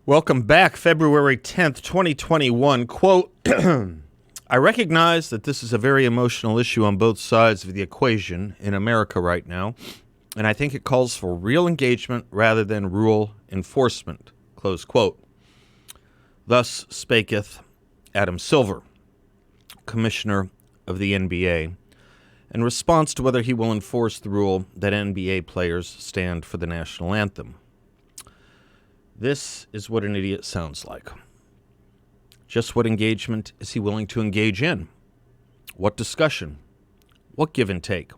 Welcome back, February 10th, 2021. Quote, I recognize that this is a very emotional issue on both sides of the equation in America right now, and I think it calls for real engagement rather than rule enforcement, close quote. Thus spaketh Adam Silver, commissioner of the NBA, in response to whether he will enforce the rule that NBA players stand for the national anthem. This is what an idiot sounds like. Just what engagement is he willing to engage in? What discussion? What give and take?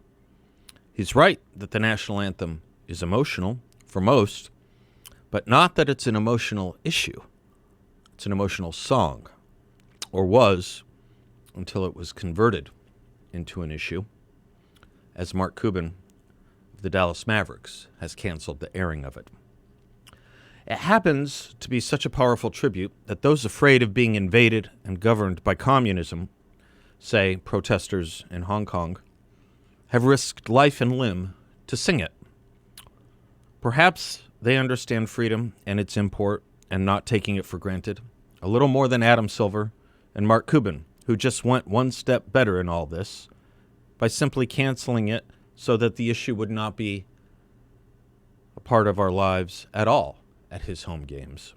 He's right that the national anthem is emotional for most, but not that it's an emotional issue. It's an emotional song, or was until it was converted into an issue, as Mark Cuban of the Dallas Mavericks has canceled the airing of it. It happens to be such a powerful tribute that those afraid of being invaded and governed by communism, say protesters in Hong Kong, have risked life and limb to sing it. Perhaps they understand freedom and its import and not taking it for granted a little more than Adam Silver and Mark Cuban, who just went one step better in all this by simply canceling it so that the issue would not be a part of our lives at all at his home games.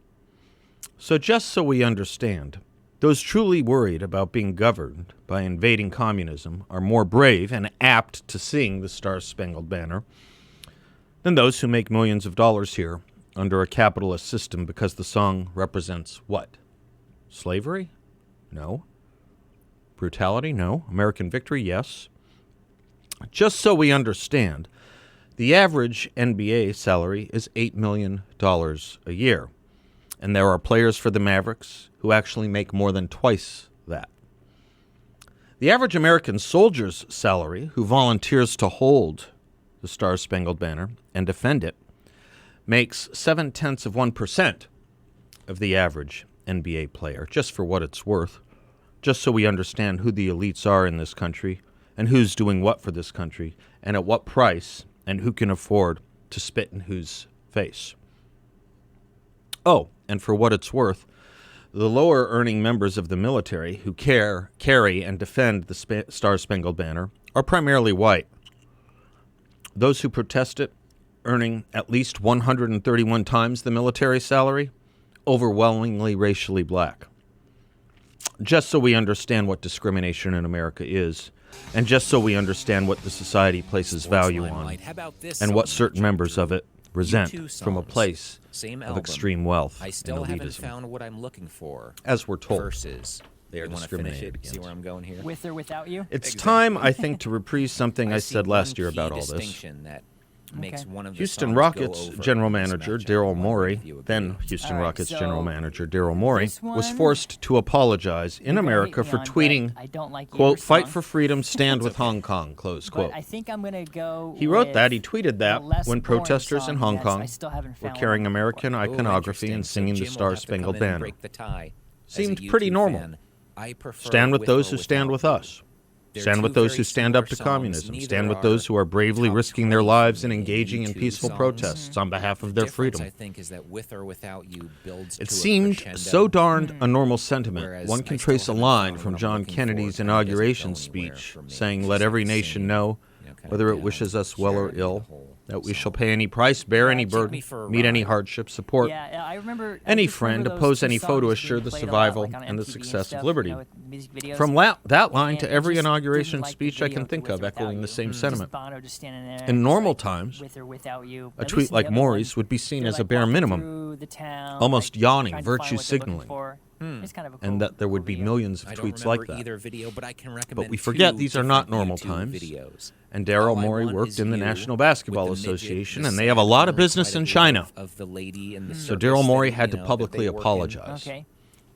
So just so we understand, those truly worried about being governed by invading communism are more brave and apt to sing the Star-Spangled Banner than those who make millions of dollars here under a capitalist system because the song represents what? Slavery? No. Brutality? No. American victory? Yes. Just so we understand, the average NBA salary is $8 million a year, and there are players for the Mavericks who actually make more than twice that. The average American soldier's salary, who volunteers to hold the Star-Spangled Banner and defend it, makes 0.7% of the average NBA player, just for what it's worth, just so we understand who the elites are in this country and who's doing what for this country and at what price and who can afford to spit in whose face. Oh, and for what it's worth, the lower-earning members of the military who carry and defend the Star-Spangled Banner are primarily white. Those who protest it, earning at least 131 times the military salary, overwhelmingly racially black. Just so we understand what discrimination in America is, and just so we understand what the society places value on, and what certain members of it resent from a place of extreme wealth and elitism. Found what I'm looking for. As we're told, versus they are discriminated against. See where I'm going here? With or without you? It's time, I think, to reprise something I said last year about all this. Makes one of the Houston songs Rockets go over general in this manager matchup. Daryl I wonder Morey, if you agree. then Houston All right, Rockets so general manager Daryl Morey, this was one forced to apologize in you're gonna America hate for me on, but tweeting, I don't like quote, your "Fight song, for freedom, stand with Hong Kong," close quote. But I think I'm gonna go. He wrote with that, he tweeted that the less when boring protesters song in Hong because Kong I still haven't were found carrying one. American Ooh, iconography and interesting. singing So the Jim will have to Star-Spangled come in and Banner. break the tie. As a Seemed YouTube pretty normal. fan, I prefer Stand with those or who stand with without us. They're Stand two with those very who stand similar up to songs. communism. Neither Stand with are those who are bravely top risking their 20 lives for and me. engaging in YouTube peaceful songs. protests on behalf of The their difference, freedom. I think, is that with or without you builds It to a seemed crescendo. so darned a normal sentiment. Whereas One I can still trace a haven't line found from what I'm John looking Kennedy's for. It doesn't inauguration go anywhere speech, for me. saying, It's "Let just every like nation singing, know, kind of whether it down wishes the us well or charity of ill, the whole that we song. shall pay any price, bear any Take burden, me for a meet any ride. hardship, support Yeah, I remember. any I just remember friend, those oppose two any foe to songs assure being the played a lot, survival like, on and the MTV success stuff, of liberty." with music videos. From that line And to it every just inauguration didn't like the speech I video can to think With of or Without echoing the You. same Just sentiment. Bono just standing there. In just normal like, times, With or Without You. a At tweet least in the like other Maury's one, would be seen they're, as a like, bare walking minimum, through the town, almost like, yawning, trying to find virtue what they're looking signaling, for. It's kind of a and cool- that there would cool be video. millions of I don't tweets remember like that. either video, but I can recommend But we two forget these are not different normal YouTube times. videos. And Daryl All I Morey Want worked Is in the You National with Basketball the midget, Association, the and they have a sad lot of unrequited business in love China. of the lady in the So circus Daryl Morey that, had to that publicly they work in. apologize. Okay.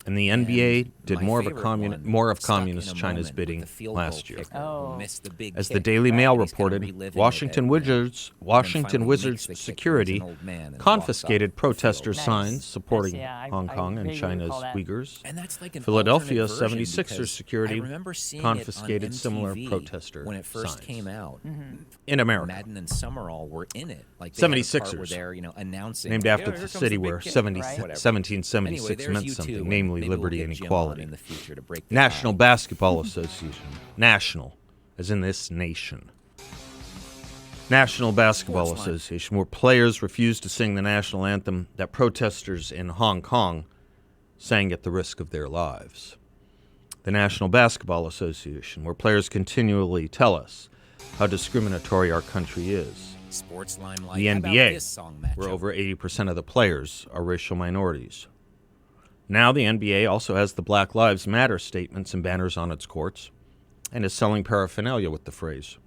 And the NBA And did my more of favorite more of stuck communist in a China's moment with bidding the field last goal year. kicker who Oh. missed the big As the kick. Daily Mail And he's kinda reported, reliving it Washington at, Wizards and then finally makes Wizards the kick, and he's security an old man and walks confiscated off the protester field. Nice. signs supporting Yeah, I Hong Kong and vaguely China's recall that. Uyghurs. And that's like an Philadelphia alternate version 76ers because security I remember seeing confiscated it on similar MTV protester when it first signs. came out. In America. Madden and Summerall were in it. Like they had a part where 76ers. they're, announcing. Named after "Yeah, here the comes city the big where kick," 1776 Anyway, there's meant you something, two, and namely maybe we'll liberty get and Jim on equality. in the future to break the National tie. Basketball Association. National, as in this nation. National Basketball Sports line. Association, where players refused to sing the national anthem that protesters in Hong Kong sang at the risk of their lives. The National Basketball Association, where players continually tell us how discriminatory our country is. Sports limelight. The How about NBA, this song where matchup? over 80% of the players are racial minorities. Now the NBA also has the Black Lives Matter statements and banners on its courts and is selling paraphernalia with the phrase.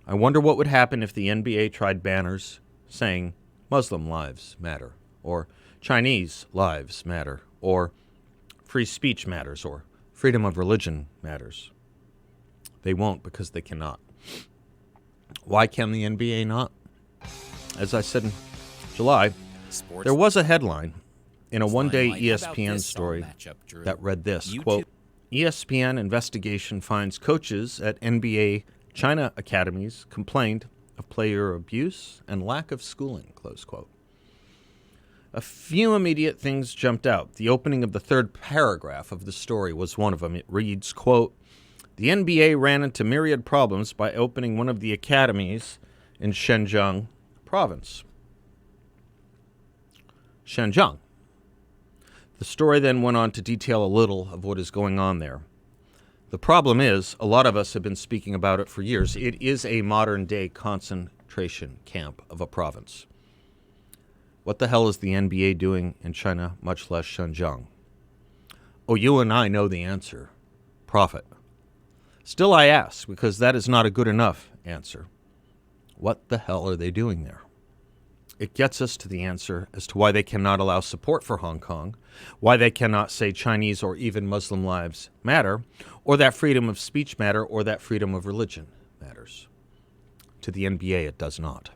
I wonder what would happen if the NBA tried banners saying Muslim lives matter, or Chinese lives matter, or free speech matters, or freedom of religion matters. They won't because they cannot. Why can the NBA not? As I said in July, Sports there was a headline in a one-day limelight. How about ESPN this song story matchup, Drew? that read this, You quote, two- ESPN investigation finds coaches at NBA China academies complained of player abuse and lack of schooling, close quote. A few immediate things jumped out. The opening of the third paragraph of the story was one of them. It reads, quote, the NBA ran into myriad problems by opening one of the academies in Xinjiang province. Xinjiang. The story then went on to detail a little of what is going on there. The problem is, a lot of us have been speaking about it for years. It is a modern-day concentration camp of a province. What the hell is the NBA doing in China, much less Xinjiang? Oh, you and I know the answer. Profit. Still, I ask, because that is not a good enough answer. What the hell are they doing there? It gets us to the answer as to why they cannot allow support for Hong Kong, why they cannot say Chinese or even Muslim lives matter, or that freedom of speech matter, or that freedom of religion matters. To the NBA, it does not.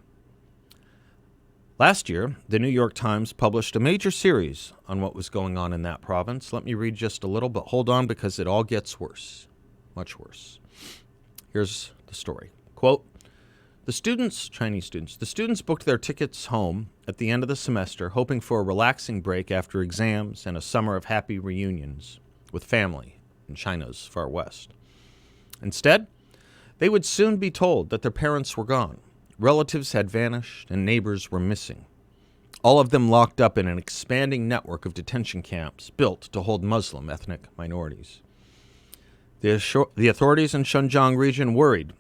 Last year, the New York Times published a major series on what was going on in that province. Let me read just a little, but hold on because it all gets worse, much worse. Here's the story. Quote, the Chinese students booked their tickets home at the end of the semester, hoping for a relaxing break after exams and a summer of happy reunions with family in China's far west. Instead, they would soon be told that their parents were gone, relatives had vanished, and neighbors were missing, all of them locked up in an expanding network of detention camps built to hold Muslim ethnic minorities. The authorities in Xinjiang region worried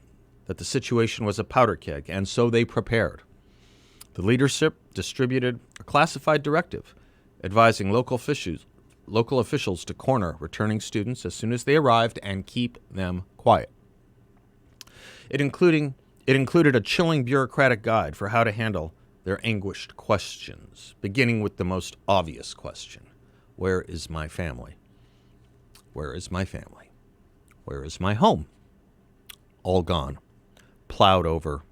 that the situation was a powder keg, and so they prepared. The leadership distributed a classified directive advising local officials to corner returning students as soon as they arrived and keep them quiet. It included a chilling bureaucratic guide for how to handle their anguished questions, beginning with the most obvious question. Where is my family? Where is my family? Where is my home? All gone. Plowed over.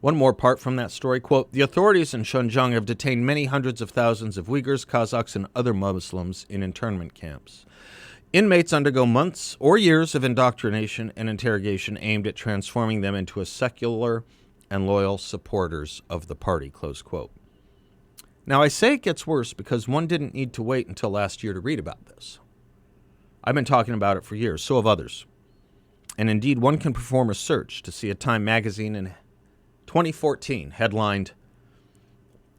One more part from that story, quote, the authorities in Xinjiang have detained many hundreds of thousands of Uyghurs, Kazakhs, and other Muslims in internment camps. Inmates undergo months or years of indoctrination and interrogation aimed at transforming them into a secular and loyal supporters of the party, close quote. Now, I say it gets worse because one didn't need to wait until last year to read about this. I've been talking about it for years, so have others. And indeed, one can perform a search to see a Time magazine in 2014 headlined,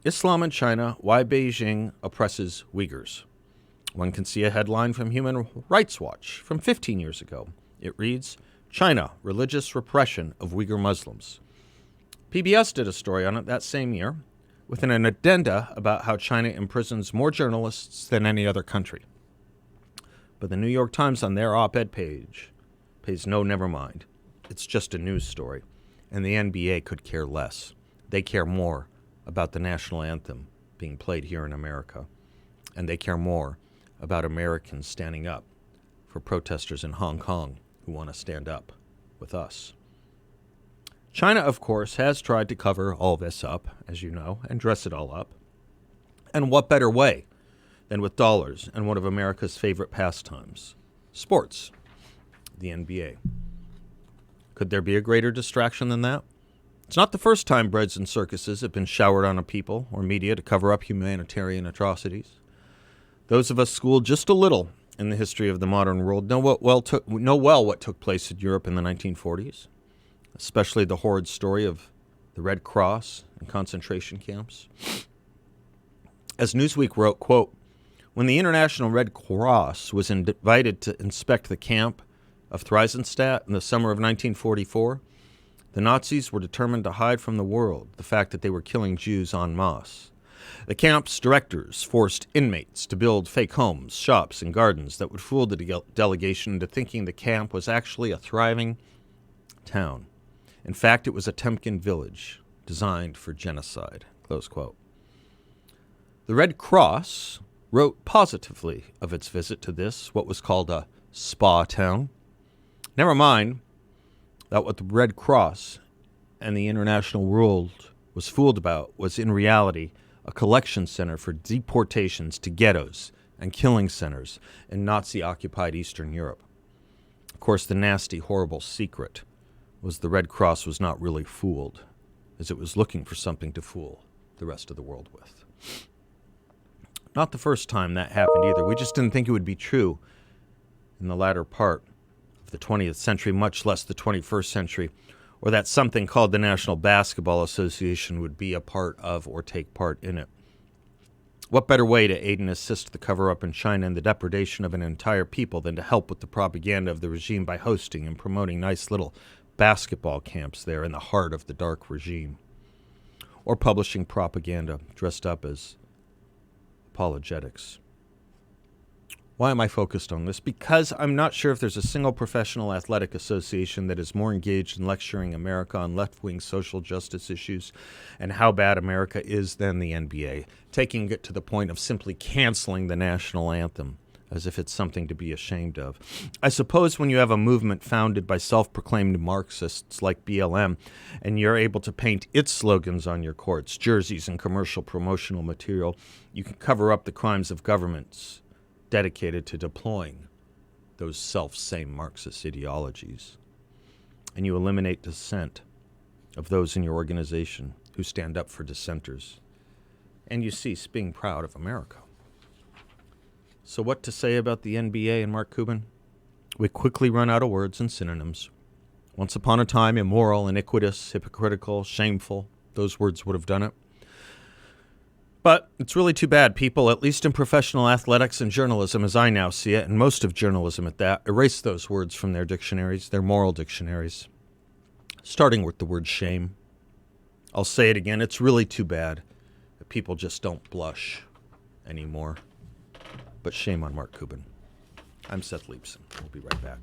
Islam in China, Why Beijing Oppresses Uyghurs. One can see a headline from Human Rights Watch from 15 years ago. It reads, China, Religious Repression of Uyghur Muslims. PBS did a story on it that same year with an addenda about how China imprisons more journalists than any other country. But the New York Times on their op-ed page pays no never mind. It's just a news story, and the NBA could care less. They care more about the national anthem being played here in America, and they care more about Americans standing up for protesters in Hong Kong who want to stand up with us. China, of course, has tried to cover all this up, as you know, and dress it all up. And what better way than with dollars and one of America's favorite pastimes, sports, the NBA. Could there be a greater distraction than that? It's not the first time breads and circuses have been showered on a people or media to cover up humanitarian atrocities. Those of us schooled just a little in the history of the modern world know well what took place in Europe in the 1940s, especially the horrid story of the Red Cross and concentration camps. As Newsweek wrote, quote, when the International Red Cross was invited to inspect the camp of Theresienstadt in the summer of 1944, the Nazis were determined to hide from the world the fact that they were killing Jews en masse. The camp's directors forced inmates to build fake homes, shops, and gardens that would fool the delegation into thinking the camp was actually a thriving town. In fact, it was a Temkin village designed for genocide, close quote. The Red Cross wrote positively of its visit to this, what was called a spa town. Never mind that what the Red Cross and the international world was fooled about was in reality a collection center for deportations to ghettos and killing centers in Nazi-occupied Eastern Europe. Of course, the nasty, horrible secret was the Red Cross was not really fooled, as it was looking for something to fool the rest of the world with. Not the first time that happened either. We just didn't think it would be true in the latter part of the 20th century, much less the 21st century, or that something called the National Basketball Association would be a part of or take part in it. What better way to aid and assist the cover-up in China and the depredation of an entire people than to help with the propaganda of the regime by hosting and promoting nice little basketball camps there in the heart of the dark regime, or publishing propaganda dressed up as apologetics. Why am I focused on this? Because I'm not sure if there's a single professional athletic association that is more engaged in lecturing America on left-wing social justice issues and how bad America is than the NBA, taking it to the point of simply canceling the national anthem as if it's something to be ashamed of. I suppose when you have a movement founded by self-proclaimed Marxists like BLM and you're able to paint its slogans on your courts, jerseys, and commercial promotional material, you can cover up the crimes of governments dedicated to deploying those self-same Marxist ideologies. And you eliminate dissent of those in your organization who stand up for dissenters. And you cease being proud of America. So what to say about the NBA and Mark Cuban? We quickly run out of words and synonyms. Once upon a time, immoral, iniquitous, hypocritical, shameful. Those words would have done it. But it's really too bad people, at least in professional athletics and journalism as I now see it, and most of journalism at that, erase those words from their dictionaries, their moral dictionaries, starting with the word shame. I'll say it again, it's really too bad that people just don't blush anymore. But shame on Mark Cuban. I'm Seth Leibson. We'll be right back.